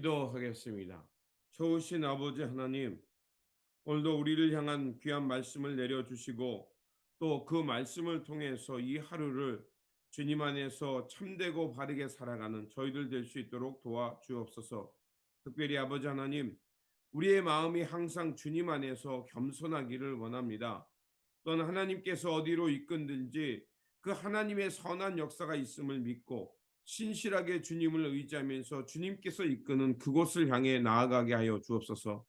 기도하겠습니다. 좋으신 아버지 하나님, 오늘도 우리를 향한 귀한 말씀을 내려주시고 또 그 말씀을 통해서 이 하루를 주님 안에서 참되고 바르게 살아가는 저희들 될 수 있도록 도와주옵소서. 특별히 아버지 하나님, 우리의 마음이 항상 주님 안에서 겸손하기를 원합니다. 또는 하나님께서 어디로 이끌든지 그 하나님의 선한 역사가 있음을 믿고 신실하게 주님을 의지하면서 주님께서 이끄는 그곳을 향해 나아가게 하여 주옵소서.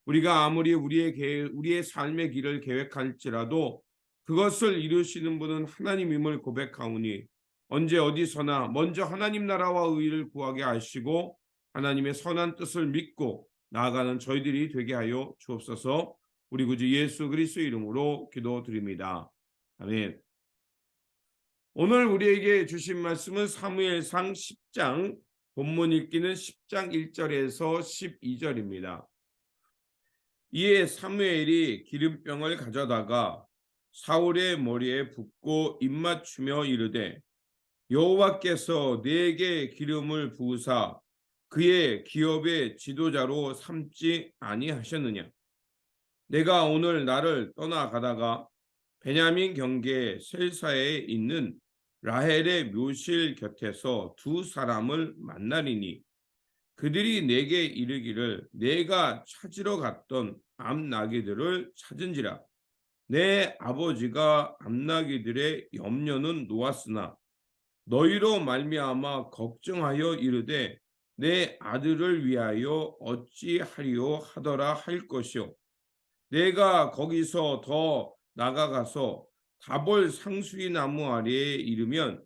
우리가 아무리 우리의 삶의 길을 계획할지라도 그것을 이루시는 분은 하나님임을 고백하오니 언제 어디서나 먼저 하나님 나라와 의를 구하게 하시고 하나님의 선한 뜻을 믿고 나아가는 저희들이 되게 하여 주옵소서. 우리 구주 예수 그리스도 이름으로 기도드립니다. 아멘. 오늘 우리에게 주신 말씀은 사무엘상 10장, 본문 읽기는 10장 1절에서 12절입니다. 이에 사무엘이 기름병을 가져다가 사울의 머리에 붓고 입맞추며 이르되 여호와께서 내게 기름을 부으사 그의 기업의 지도자로 삼지 아니하셨느냐. 내가 오늘 나를 떠나가다가 베냐민 경계 셀사에 있는 라헬의 묘실 곁에서 두 사람을 만나리니 그들이 내게 이르기를 내가 찾으러 갔던 암나귀들을 찾은지라. 내 아버지가 암나귀들의 염려는 놓았으나 너희로 말미암아 걱정하여 이르되 내 아들을 위하여 어찌하리요 하더라 할 것이요. 내가 거기서 더 나가가서 다볼 상수리 나무 아래에 이르면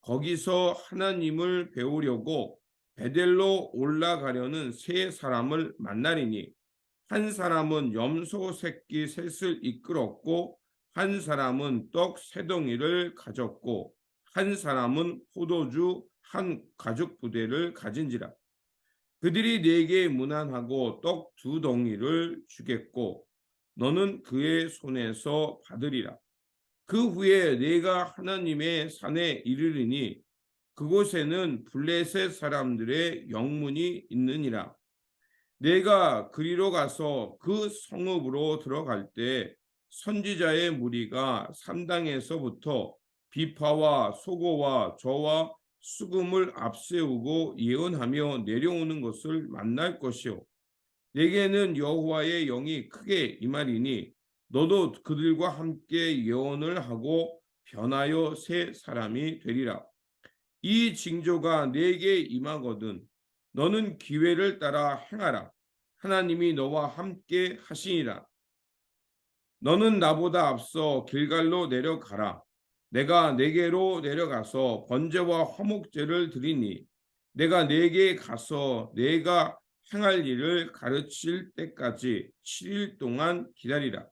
거기서 하나님을 배우려고 베델로 올라가려는 세 사람을 만나리니 한 사람은 염소 새끼 셋을 이끌었고 한 사람은 떡 세 덩이를 가졌고 한 사람은 포도주 한 가죽 부대를 가진지라. 그들이 내게 문안하고 떡 두 덩이를 주겠고 너는 그의 손에서 받으리라. 그 후에 내가 하나님의 산에 이르리니 그곳에는 블레셋 사람들의 영문이 있느니라. 내가 그리로 가서 그 성읍으로 들어갈 때 선지자의 무리가 산당에서부터 비파와 소고와 저와 수금을 앞세우고 예언하며 내려오는 것을 만날 것이요. 내게는 여호와의 영이 크게 임하리니 너도 그들과 함께 예언을 하고 변하여 새 사람이 되리라. 이 징조가 내게 임하거든 너는 기회를 따라 행하라. 하나님이 너와 함께 하시니라. 너는 나보다 앞서 길갈로 내려가라. 내가 내게로 내려가서 번제와 화목제를 드리니 내가 내게 가서 내가 행할 일을 가르칠 때까지 7일 동안 기다리라.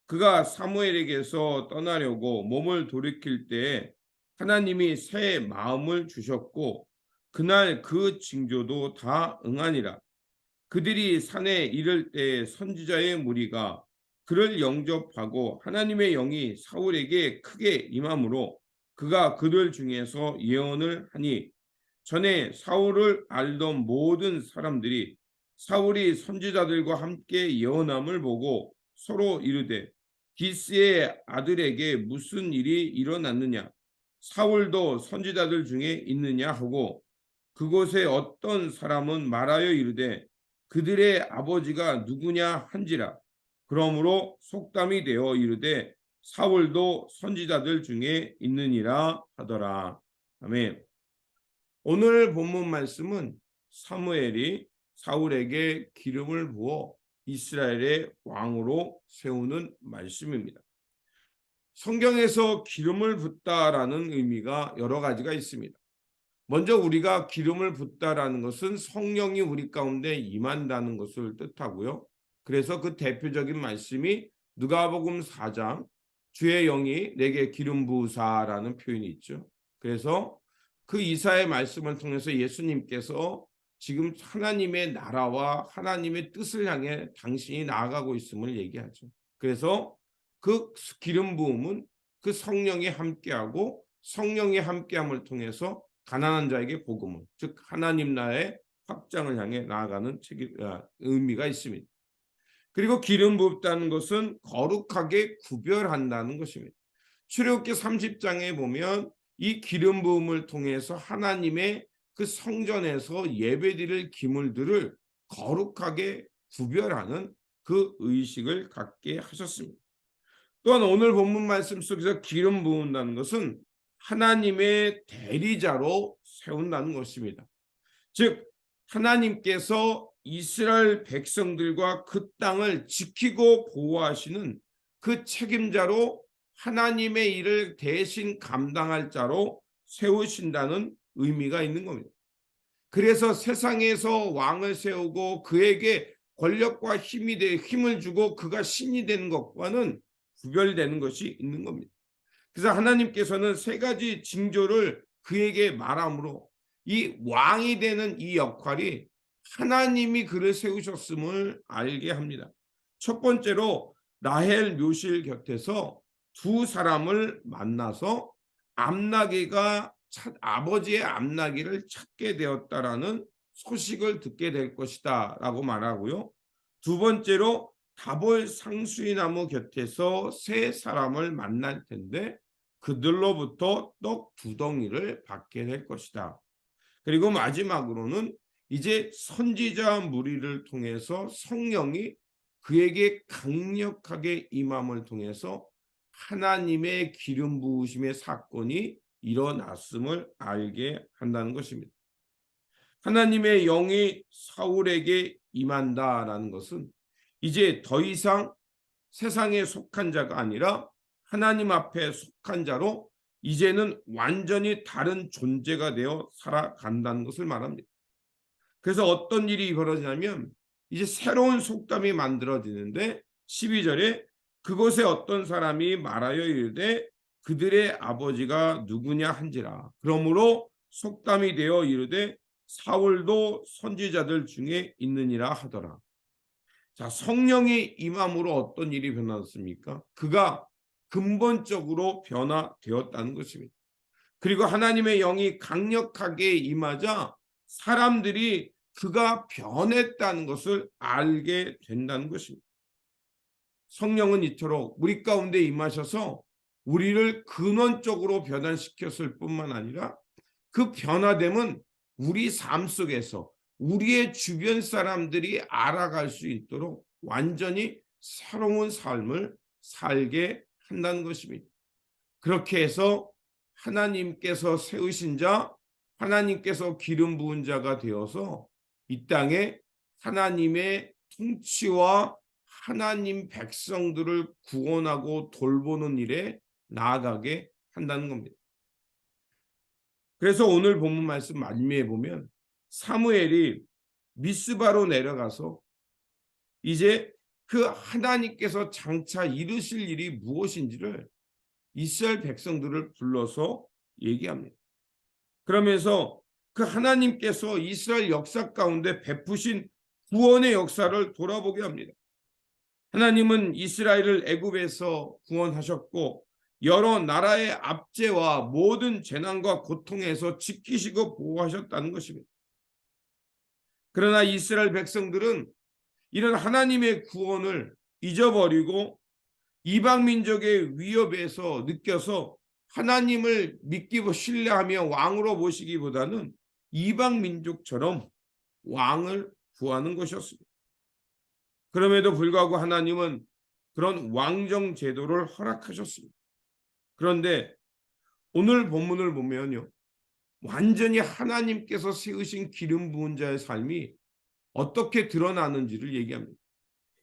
그가 사무엘에게서 떠나려고 몸을 돌이킬 때에 하나님이 새 마음을 주셨고 그날 그 징조도 다 응하니라. 그들이 산에 이를 때 선지자의 무리가 그를 영접하고 하나님의 영이 사울에게 크게 임함으로 그가 그들 중에서 예언을 하니 전에 사울을 알던 모든 사람들이 사울이 선지자들과 함께 예언함을 보고 서로 이르되 기스의 아들에게 무슨 일이 일어났느냐 사울도 선지자들 중에 있느냐 하고 그곳에 어떤 사람은 말하여 이르되 그들의 아버지가 누구냐 한지라. 그러므로 속담이 되어 이르되 사울도 선지자들 중에 있느니라 하더라. 아멘. 오늘 본문 말씀은 사무엘이 사울에게 기름을 부어 이스라엘의 왕으로 세우는 말씀입니다. 성경에서 기름을 붓다라는 의미가 여러 가지가 있습니다. 먼저 우리가 기름을 붓다라는 것은 성령이 우리 가운데 임한다는 것을 뜻하고요. 그래서 그 대표적인 말씀이 누가복음 4장 주의 영이 내게 기름 부으사라는 표현이 있죠. 그래서 그 이사의 말씀을 통해서 예수님께서 지금 하나님의 나라와 하나님의 뜻을 향해 당신이 나아가고 있음을 얘기하죠. 그래서 그 기름 부음은 그 성령이 함께하고 성령이 함께함을 통해서 가난한 자에게 복음을, 즉 하나님 나라의 확장을 향해 나아가는 의미가 있습니다. 그리고 기름 부었다는 것은 거룩하게 구별한다는 것입니다. 출애굽기 30장에 보면 이 기름 부음을 통해서 하나님의 그 성전에서 예배드릴 기물들을 거룩하게 구별하는 그 의식을 갖게 하셨습니다. 또한 오늘 본문 말씀 속에서 기름 부은다는 것은 하나님의 대리자로 세운다는 것입니다. 즉 하나님께서 이스라엘 백성들과 그 땅을 지키고 보호하시는 그 책임자로 하나님의 일을 대신 감당할 자로 세우신다는 의미가 있는 겁니다. 그래서 세상에서 왕을 세우고 그에게 권력과 힘을 주고 그가 신이 되는 것과는 구별되는 것이 있는 겁니다. 그래서 하나님께서는 세 가지 징조를 그에게 말함으로 이 왕이 되는 이 역할이 하나님이 그를 세우셨음을 알게 합니다. 첫 번째로 라헬 묘실 곁에서 두 사람을 만나서 아버지의 암나귀를 찾게 되었다라는 소식을 듣게 될 것이다 라고 말하고요. 두 번째로 다볼 상수리 나무 곁에서 세 사람을 만날 텐데 그들로부터 떡 2덩이를 받게 될 것이다. 그리고 마지막으로는 이제 선지자 무리를 통해서 성령이 그에게 강력하게 임함을 통해서 하나님의 기름 부으심의 사건이 일어났음을 알게 한다는 것입니다. 하나님의 영이 사울에게 임한다라는 것은 이제 더 이상 세상에 속한 자가 아니라 하나님 앞에 속한 자로 이제는 완전히 다른 존재가 되어 살아간다는 것을 말합니다. 그래서 어떤 일이 벌어지냐면 이제 새로운 속담이 만들어지는데 12절에 그곳에 어떤 사람이 말하여 이르되 그들의 아버지가 누구냐 한지라. 그러므로 속담이 되어 이르되 사울도 선지자들 중에 있느니라 하더라. 자, 성령이 임함으로 어떤 일이 변화됐습니까? 그가 근본적으로 변화되었다는 것입니다. 그리고 하나님의 영이 강력하게 임하자 사람들이 그가 변했다는 것을 알게 된다는 것입니다. 성령은 이토록 우리 가운데 임하셔서 우리를 근원적으로 변화시켰을 뿐만 아니라 그 변화됨은 우리 삶 속에서 우리의 주변 사람들이 알아갈 수 있도록 완전히 새로운 삶을 살게 한다는 것입니다. 그렇게 해서 하나님께서 세우신 자, 하나님께서 기름 부은 자가 되어서 이 땅에 하나님의 통치와 하나님 백성들을 구원하고 돌보는 일에 나아가게 한다는 겁니다. 그래서 오늘 본문 말씀 말미에 보면 사무엘이 미스바로 내려가서 이제 그 하나님께서 장차 이루실 일이 무엇인지를 이스라엘 백성들을 불러서 얘기합니다. 그러면서 그 하나님께서 이스라엘 역사 가운데 베푸신 구원의 역사를 돌아보게 합니다. 하나님은 이스라엘을 애굽에서 구원하셨고 여러 나라의 압제와 모든 재난과 고통에서 지키시고 보호하셨다는 것입니다. 그러나 이스라엘 백성들은 이런 하나님의 구원을 잊어버리고 이방 민족의 위협에서 느껴서 하나님을 믿기고 신뢰하며 왕으로 모시기보다는 이방 민족처럼 왕을 구하는 것이었습니다. 그럼에도 불구하고 하나님은 그런 왕정 제도를 허락하셨습니다. 그런데 오늘 본문을 보면요, 완전히 하나님께서 세우신 기름 부은 자의 삶이 어떻게 드러나는지를 얘기합니다.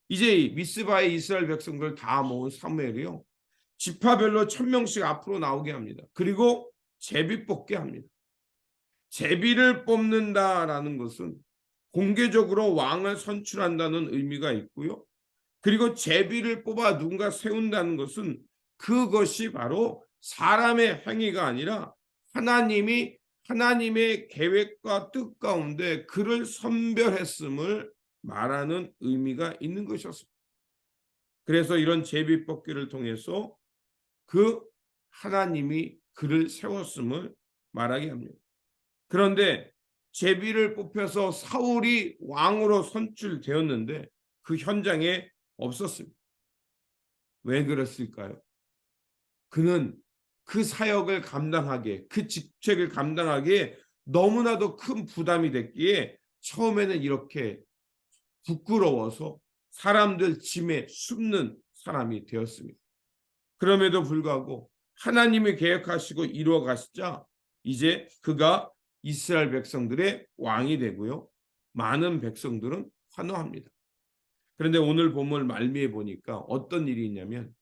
이제 미스바의 이스라엘 백성들 다 모은 사무엘이요, 지파별로 1000명씩 앞으로 나오게 합니다. 그리고 제비 뽑게 합니다. 제비를 뽑는다라는 것은 공개적으로 왕을 선출한다는 의미가 있고요. 그리고 제비를 뽑아 누군가 세운다는 것은 그것이 바로 사람의 행위가 아니라 하나님이 하나님의 계획과 뜻 가운데 그를 선별했음을 말하는 의미가 있는 것이었습니다. 그래서 이런 제비 뽑기를 통해서 그 하나님이 그를 세웠음을 말하게 합니다. 그런데 제비를 뽑혀서 사울이 왕으로 선출되었는데 그 현장에 없었습니다. 왜 그랬을까요? 그는 그 사역을 감당하기에, 그 직책을 감당하기에 너무나도 큰 부담이 됐기에 처음에는 이렇게 부끄러워서 사람들 짐에 숨는 사람이 되었습니다. 그럼에도 불구하고 하나님이 계획하시고 이루어 가시자 이제 그가 이스라엘 백성들의 왕이 되고요. 많은 백성들은 환호합니다. 그런데 오늘 본문을 말미에 보니까 어떤 일이 있냐면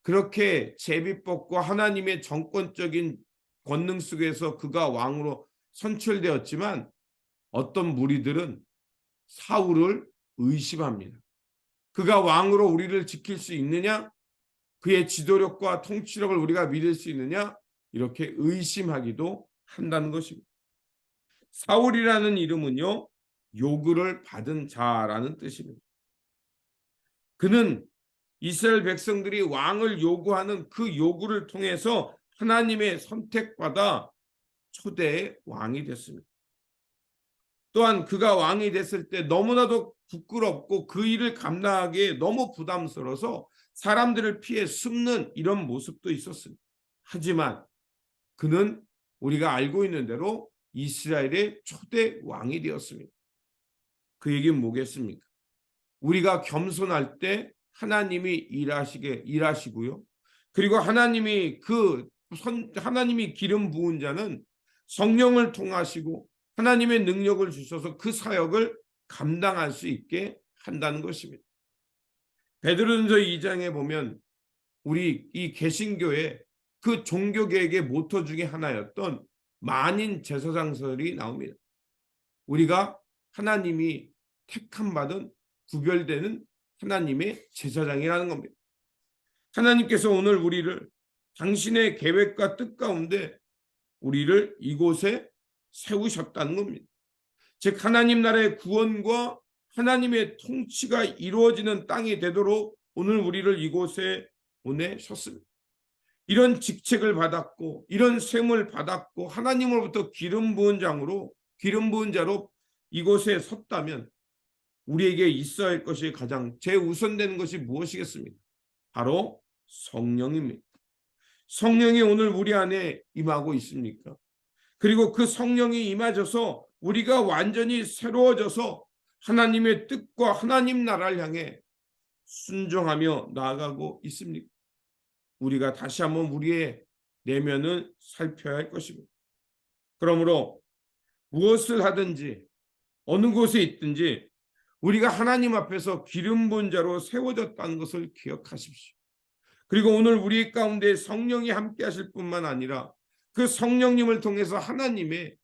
그렇게 제비뽑고 하나님의 정권적인 권능 속에서 그가 왕으로 선출되었지만 어떤 무리들은 사울을 의심합니다. 그가 왕으로 우리를 지킬 수 있느냐? 그의 지도력과 통치력을 우리가 믿을 수 있느냐? 이렇게 의심하기도 한다는 것입니다. 사울이라는 이름은요, 요구를 받은 자라는 뜻입니다. 그는 이스라엘 백성들이 왕을 요구하는 그 요구를 통해서 하나님의 선택받아 초대의 왕이 됐습니다. 또한 그가 왕이 됐을 때 너무나도 부끄럽고 그 일을 감당하기에 너무 부담스러워서 사람들을 피해 숨는 이런 모습도 있었습니다. 하지만 그는 우리가 알고 있는 대로 이스라엘의 초대 왕이 되었습니다. 그 얘기는 뭐겠습니까? 우리가 겸손할 때 하나님이 일하시고요. 그리고 하나님이 하나님이 기름 부은 자는 성령을 통하시고 하나님의 능력을 주셔서 그 사역을 감당할 수 있게 한다는 것입니다. 베드로전서 2장에 보면 우리 이 개신교의 그 종교개혁의 모토 중에 하나였던 만인 제사장설이 나옵니다. 우리가 하나님이 택함 받은 구별되는 하나님의 제사장이라는 겁니다. 하나님께서 오늘 우리를 당신의 계획과 뜻 가운데 우리를 이곳에 세우셨다는 겁니다. 즉 하나님 나라의 구원과 하나님의 통치가 이루어지는 땅이 되도록 오늘 우리를 이곳에 보내셨습니다. 이런 직책을 받았고 이런 셈을 받았고 하나님으로부터 기름 부은 자로 이곳에 섰다면 우리에게 있어야 할 것이 가장 제우선되는 것이 무엇이겠습니까? 바로 성령입니다. 성령이 오늘 우리 안에 임하고 있습니까? 그리고 그 성령이 임하셔서 우리가 완전히 새로워져서 하나님의 뜻과 하나님 나라를 향해 순종하며 나아가고 있습니까? 우리가 다시 한번 우리의 내면을 살펴야 할 것입니다. 그러므로 무엇을 하든지 어느 곳에 있든지 우리가 하나님 앞에서 기름 부은 자로 세워졌다는 것을 기억하십시오. 그리고 오늘 우리 가운데 성령이 함께 하실 뿐만 아니라 그 성령님을 통해서 하나님의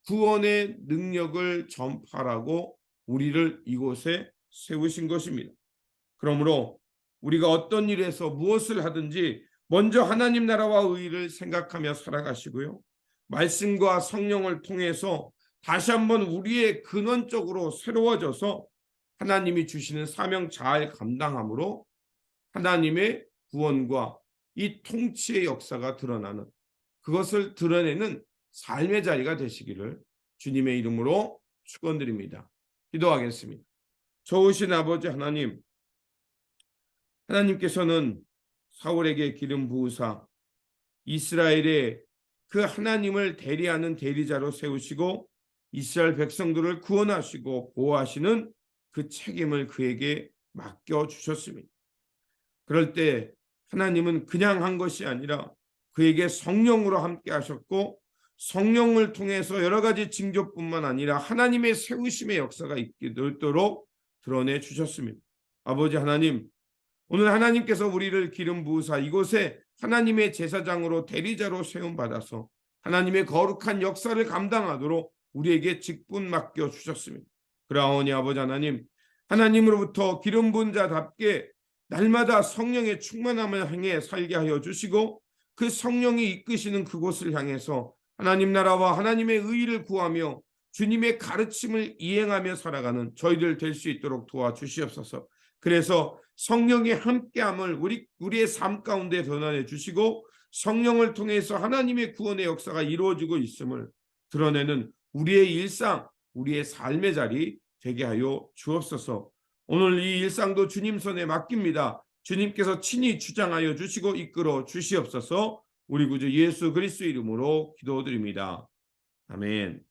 구원의 능력을 전파하고 우리를 이곳에 세우신 것입니다. 그러므로 우리가 어떤 일에서 무엇을 하든지 먼저 하나님 나라와 의를 생각하며 살아가시고요. 말씀과 성령을 통해서 다시 한번 우리의 근원적으로 새로워져서 하나님이 주시는 사명 잘 감당함으로 하나님의 구원과 이 통치의 역사가 드러나는 그것을 드러내는 삶의 자리가 되시기를 주님의 이름으로 축원드립니다. 기도하겠습니다. 좋으신 아버지 하나님, 하나님께서는 사울에게 기름 부으사 이스라엘의 그 하나님을 대리하는 대리자로 세우시고 이스라엘 백성들을 구원하시고 보호하시는 그 책임을 그에게 맡겨주셨습니다. 그럴 때 하나님은 그냥 한 것이 아니라 그에게 성령으로 함께 하셨고 성령을 통해서 여러 가지 징조뿐만 아니라 하나님의 세우심의 역사가 있도록 드러내 주셨습니다. 아버지 하나님, 오늘 하나님께서 우리를 기름 부으사 이곳에 하나님의 제사장으로 대리자로 세움받아서 하나님의 거룩한 역사를 감당하도록 우리에게 직분 맡겨 주셨습니다. 그러하오니 아버지 하나님, 하나님으로부터 기름 부은 자답게 날마다 성령의 충만함을 향해 살게 하여 주시고 그 성령이 이끄시는 그곳을 향해서 하나님 나라와 하나님의 의의를 구하며 주님의 가르침을 이행하며 살아가는 저희들 될 수 있도록 도와주시옵소서. 그래서 성령의 함께함을 우리의 삶 가운데 드러내 주시고 성령을 통해서 하나님의 구원의 역사가 이루어지고 있음을 드러내는 우리의 일상, 우리의 삶의 자리 되게 하여 주옵소서. 오늘 이 일상도 주님 손에 맡깁니다. 주님께서 친히 주장하여 주시고 이끌어 주시옵소서. 우리 구주 예수 그리스도 이름으로 기도드립니다. 아멘.